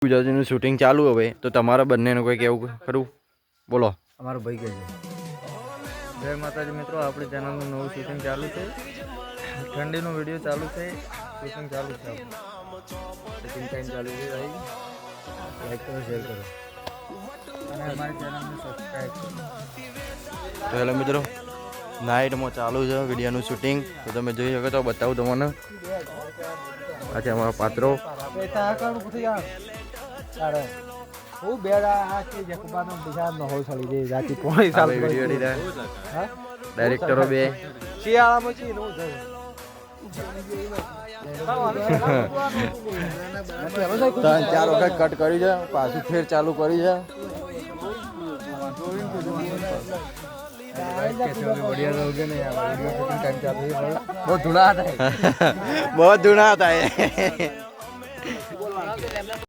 ગુજરાતીનું shooting ચાલુ હવે તો તમારા બંનેનું કોઈ કેવું ખરું બોલો. અમારો ભાઈ કહે છે. જય માતાજી મિત્રો, આપણી ચેનલનું નવું શૂટિંગ ચાલુ છે. ઠંડીનો વિડીયો ચાલુ છે, શૂટિંગ ચાલુ છે. શૂટિંગ ટાઈમ ચાલુ છે. લાઈક કરો, શેર કરો અને અમારી ચેનલને સબસ્ક્રાઈબ કરો. તો હેલો મિત્રો, નાઇટમાં ચાલુ છે વિડીયોનું શૂટિંગ. તો તમે જોઈ શકો તો બતાવું તમને. આ છે અમારા પાત્રો. ડાયરેક્ટરો બે ત્રણ ચાર વખત કટ કરી છે, પાછું ફેર ચાલુ કરી છે. बहुत धुना आता है